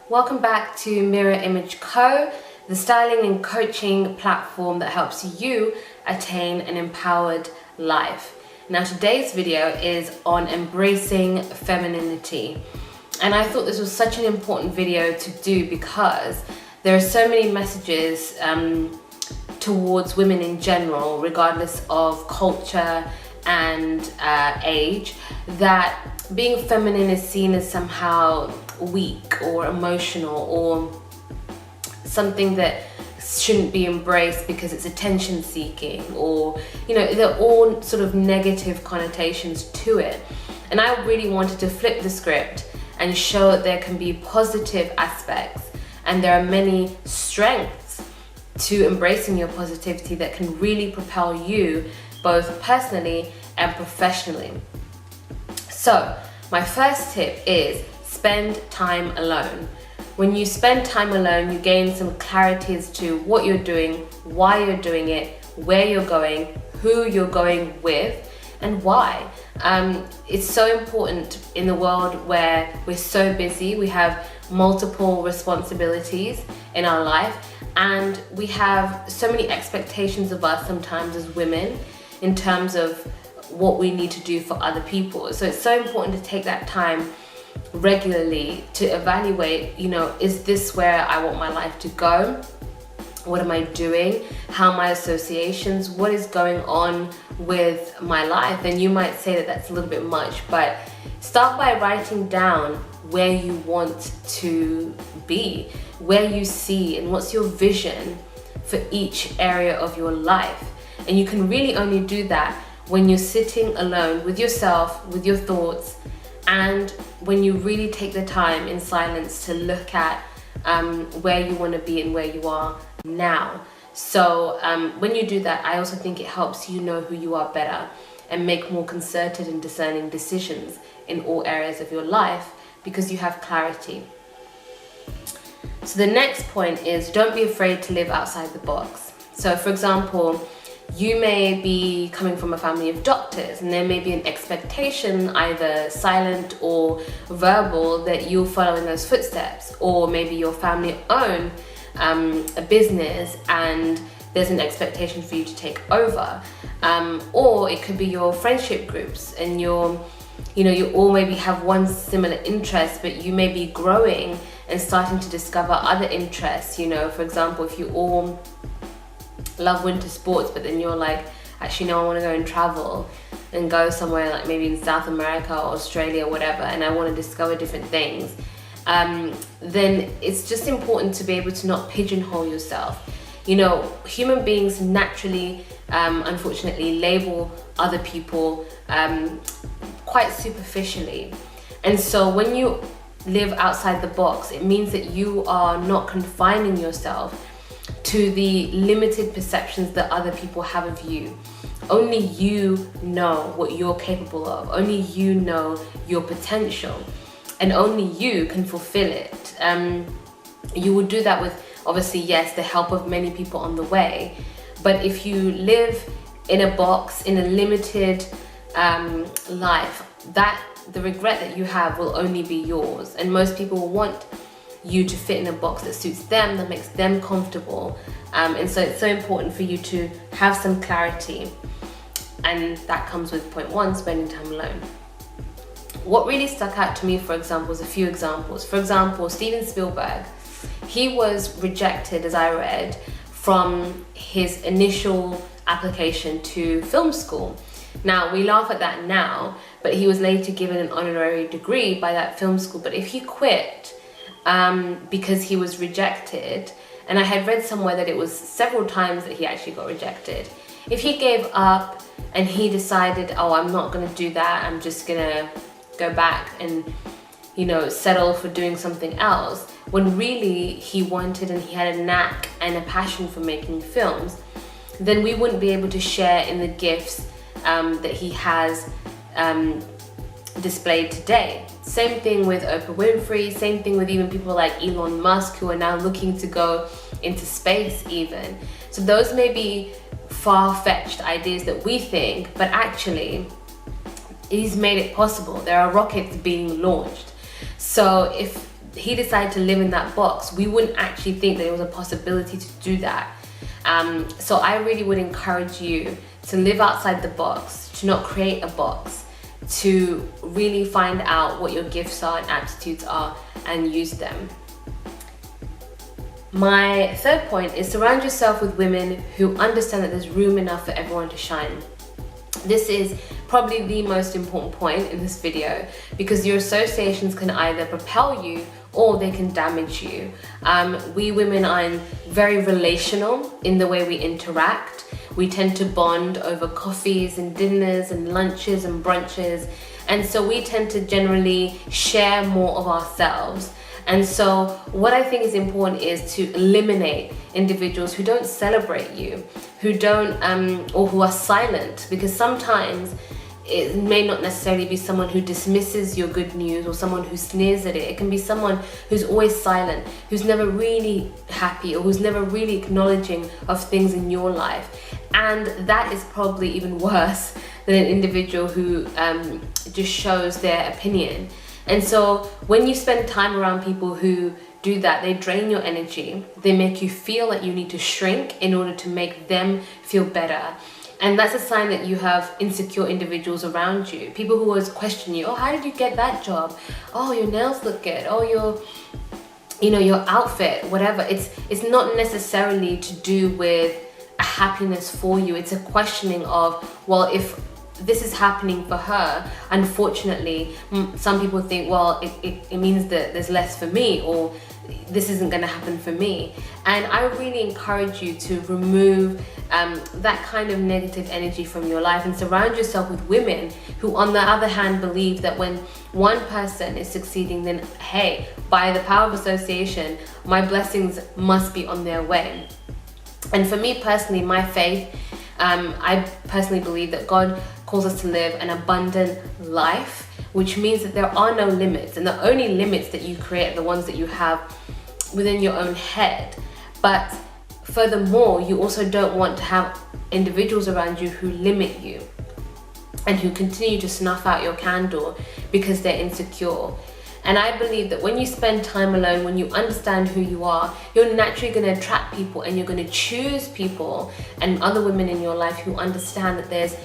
Welcome back to Mirror Image Co, the styling and coaching platform that helps you attain an empowered life. Now today's video is on embracing femininity. And I thought this was such an important video to do because there are so many messages towards women in general, regardless of culture and age, that being feminine is seen as somehow weak or emotional or something that shouldn't be embraced because it's attention seeking, or they're all sort of negative connotations to it. And I really wanted to flip the script and show that there can be positive aspects and there are many strengths to embracing your positivity that can really propel you both personally and professionally. So my first tip is spend time alone. When you spend time alone, you gain some clarity as to what you're doing, why you're doing it, where you're going, who you're going with, and why. It's so important in the world where we're so busy, we have multiple responsibilities in our life, and we have so many expectations of us sometimes as women in terms of what we need to do for other people. So it's so important to take that time regularly to evaluate, is this where I want my life to go? What am I doing? How are my associations? What is going on with my life? And you might say that that's a little bit much, but start by writing down where you want to be, where you see, and what's your vision for each area of your life. And you can really only do that when you're sitting alone with yourself, with your thoughts, and when you really take the time in silence to look at where you want to be and where you are now. So when you do that, I also think it helps you know who you are better and make more concerted and discerning decisions in all areas of your life because you have clarity. So the next point is, don't be afraid to live outside the box. So for example, you may be coming from a family of doctors and there may be an expectation, either silent or verbal, that you'll follow in those footsteps. Or maybe your family own a business and there's an expectation for you to take over. Or it could be your friendship groups and you all maybe have one similar interest, but you may be growing and starting to discover other interests. For example, if you all love winter sports, but then you're like, actually no, I want to go and travel and go somewhere like maybe in South America or Australia or whatever, and I want to discover different things, then it's just important to be able to not pigeonhole yourself. Human beings naturally, unfortunately, label other people quite superficially. And so when you live outside the box, it means that you are not confining yourself to the limited perceptions that other people have of you. Only you know what you're capable of. Only you know your potential, and only you can fulfill it. You will do that with, obviously, yes, the help of many people on the way. But if you live in a box, in a limited life, the regret that you have will only be yours. And most people will want you to fit in a box that suits them, that makes them comfortable. And so it's so important for you to have some clarity. And that comes with point one, spending time alone. What really stuck out to me, for example, was a few examples. For example, Steven Spielberg, he was rejected, as I read, from his initial application to film school. Now, we laugh at that now, but he was later given an honorary degree by that film school. But if he quit because he was rejected, and I had read somewhere that it was several times that he actually got rejected. If he gave up and he decided, oh, I'm not going to do that, I'm just going to go back and, settle for doing something else, when really he wanted and he had a knack and a passion for making films, then we wouldn't be able to share in the gifts that he has displayed today. Same thing with Oprah Winfrey, same thing with even people like Elon Musk, who are now looking to go into space even. So those may be far-fetched ideas that we think, but actually he's made it possible. There are rockets being launched. So if he decided to live in that box, we wouldn't actually think that there was a possibility to do that. So I really would encourage you to live outside the box, to not create a box, to really find out what your gifts are and aptitudes are and use them. My third point is surround yourself with women who understand that there's room enough for everyone to shine. This is probably the most important point in this video, because your associations can either propel you or they can damage you. We women are very relational in the way we interact. We tend to bond over coffees and dinners and lunches and brunches. And so we tend to generally share more of ourselves. And so what I think is important is to eliminate individuals who don't celebrate you, who don't, or who are silent, because sometimes it may not necessarily be someone who dismisses your good news or someone who sneers at it. It can be someone who's always silent, who's never really happy, or who's never really acknowledging of things in your life. And that is probably even worse than an individual who just shows their opinion. And so when you spend time around people who do that, they drain your energy. They make you feel like you need to shrink in order to make them feel better. And that's a sign that you have insecure individuals around you. People who always question you. Oh, how did you get that job? Oh, your nails look good. Oh, your outfit, whatever. It's not necessarily to do with a happiness for you. It's a questioning of, well, if this is happening for her, unfortunately, some people think, well, it means that there's less for me, or this isn't going to happen for me. And I really encourage you to remove that kind of negative energy from your life and surround yourself with women who, on the other hand, believe that when one person is succeeding, then hey, by the power of association, my blessings must be on their way. And for me personally, my faith, I personally believe that God calls us to live an abundant life, which means that there are no limits, and the only limits that you create are the ones that you have within your own head. But furthermore, you also don't want to have individuals around you who limit you and who continue to snuff out your candle because they're insecure. And I believe that when you spend time alone, when you understand who you are, you're naturally going to attract people, and you're going to choose people and other women in your life who understand that there's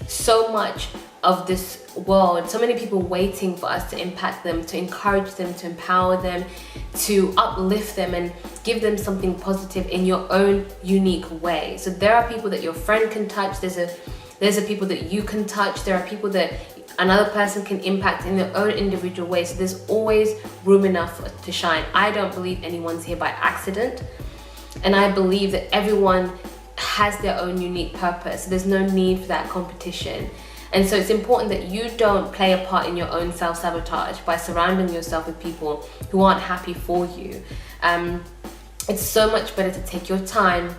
so much of this world, so many people waiting for us to impact them, to encourage them, to empower them, to uplift them and give them something positive in your own unique way. So there are people that your friend can touch, there's a people that you can touch, there are people that another person can impact in their own individual way. So there's always room enough to shine. I don't believe anyone's here by accident, and I believe that everyone has their own unique purpose. There's no need for that competition. And so it's important that you don't play a part in your own self-sabotage by surrounding yourself with people who aren't happy for you. It's so much better to take your time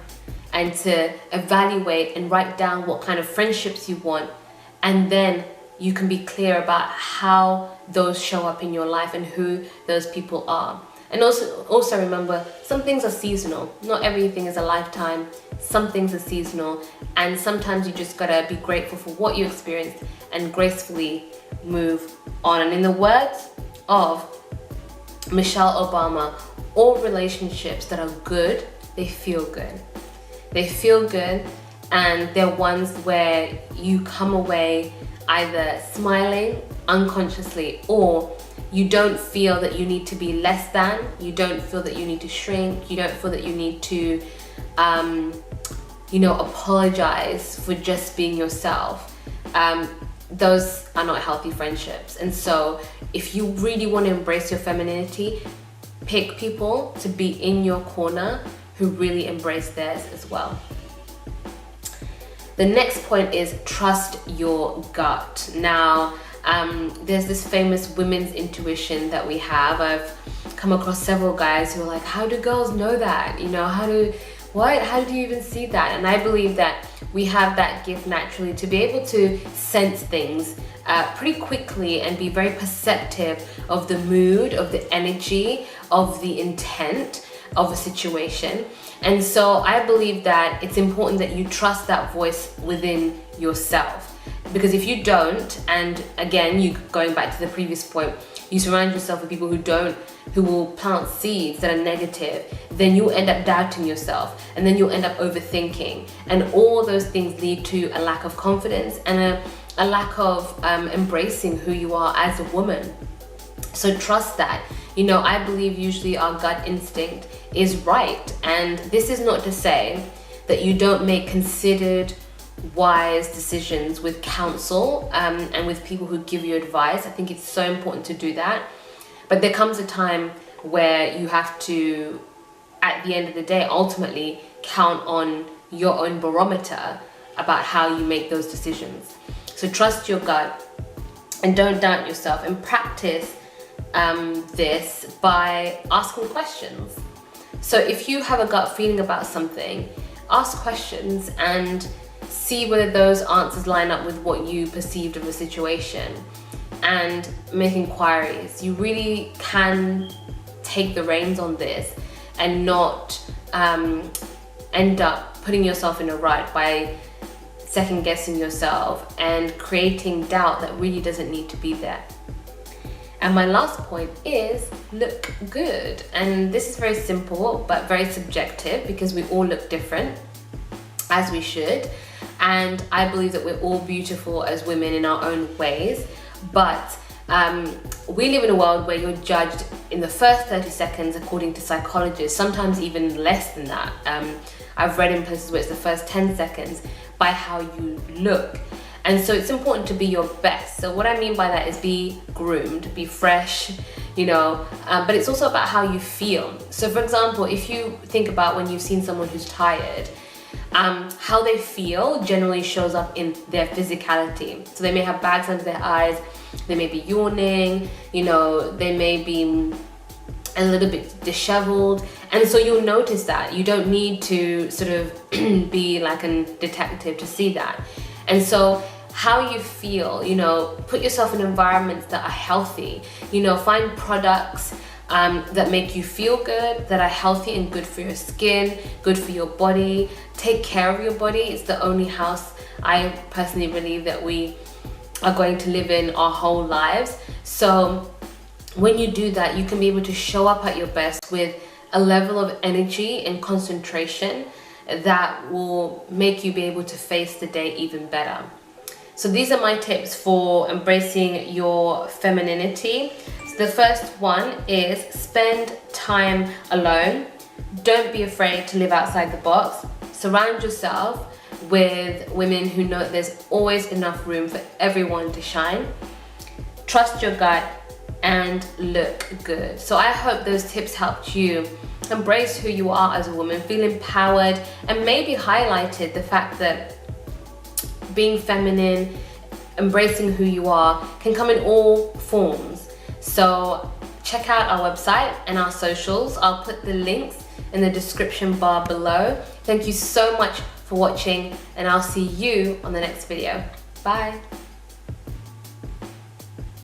and to evaluate and write down what kind of friendships you want, and then you can be clear about how those show up in your life and who those people are. And also remember, some things are seasonal. Not everything is a lifetime. Some things are seasonal, and sometimes you just gotta be grateful for what you experienced and gracefully move on. And in the words of Michelle Obama, all relationships that are good, they feel good. They feel good, and they're ones where you come away either smiling unconsciously, or you don't feel that you need to be less than, you don't feel that you need to shrink, you don't feel that you need to apologize for just being yourself. Those are not healthy friendships. And so if you really want to embrace your femininity, pick people to be in your corner who really embrace theirs as well. The next point is trust your gut. Now, there's this famous women's intuition that we have. I've come across several guys who are like, how do girls know that? How do you even see that? And I believe that we have that gift naturally to be able to sense things pretty quickly and be very perceptive of the mood, of the energy, of the intent of a situation. And so I believe that it's important that you trust that voice within yourself. Because if you don't, and again, going back to the previous point, you surround yourself with people who will plant seeds that are negative, then you'll end up doubting yourself, and then you'll end up overthinking, and all those things lead to a lack of confidence and a lack of embracing who you are as a woman. So trust that. I believe usually our gut instinct is right, and this is not to say that you don't make considered, wise decisions with counsel and with people who give you advice. I think it's so important to do that, but there comes a time where you have to, at the end of the day, ultimately count on your own barometer about how you make those decisions. So trust your gut and don't doubt yourself, and practice this by asking questions. So if you have a gut feeling about something, ask questions and see whether those answers line up with what you perceived of the situation, and make inquiries. You really can take the reins on this and not end up putting yourself in a rut by second guessing yourself and creating doubt that really doesn't need to be there. And my last point is look good. And this is very simple but very subjective, because we all look different, as we should. And I believe that we're all beautiful as women in our own ways, but we live in a world where you're judged in the first 30 seconds according to psychologists, sometimes even less than that. I've read in places where it's the first 10 seconds by how you look. And so it's important to be your best. So what I mean by that is be groomed, be fresh, but it's also about how you feel. So for example, if you think about when you've seen someone who's tired, how they feel generally shows up in their physicality. So they may have bags under their eyes, they may be yawning, they may be a little bit disheveled, and so you'll notice that. You don't need to sort of be like a detective to see that. And so how you feel, put yourself in environments that are healthy, find products that make you feel good, that are healthy and good for your skin, good for your body. Take care of your body. It's the only house I personally believe that we are going to live in our whole lives. So when you do that, you can be able to show up at your best with a level of energy and concentration that will make you be able to face the day even better. So these are my tips for embracing your femininity. So the first one is spend time alone. Don't be afraid to live outside the box. Surround yourself with women who know there's always enough room for everyone to shine. Trust your gut and look good. So I hope those tips helped you embrace who you are as a woman, feel empowered, and maybe highlighted the fact that being feminine, embracing who you are, can come in all forms. So check out our website and our socials. I'll put the links in the description bar below. Thank you so much for watching, and I'll see you on the next video. Bye.